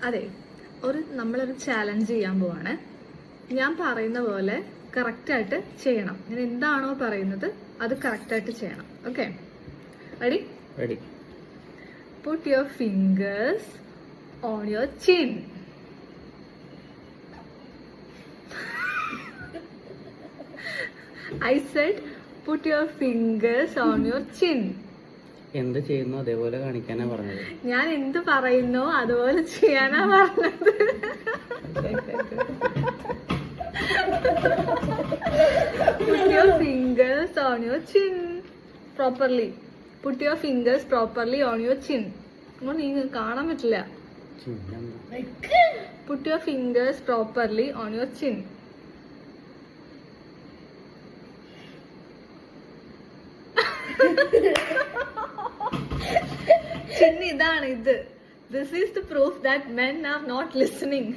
അതെ, നമ്മളൊരു ചാലഞ്ച് ചെയ്യാൻ പോവാണ്. ഞാൻ പറയുന്ന പോലെ കറക്റ്റായിട്ട് ചെയ്യണം. ഞാൻ എന്താണോ പറയുന്നത് അത് കറക്റ്റായിട്ട് ചെയ്യണം. Okay, ready? Ready. Put your fingers on your chin. I said put your fingers on your chin. എന്ത് ചെയ്യുന്നു അതേപോലെ കാണിക്കാനാ പറഞ്ഞത്. ഞാൻ എന്ത് പറയുന്നോ അതുപോലെ ചെയ്യാനാ പറഞ്ഞത്. Put your fingers on your chin properly. Put your fingers properly on your chin. നിങ്ങൾക്ക് കാണാൻ പറ്റില്ല. Put your fingers properly on your chin. Chin ഇതാണ് ഇത്. This is the proof that men are not listening.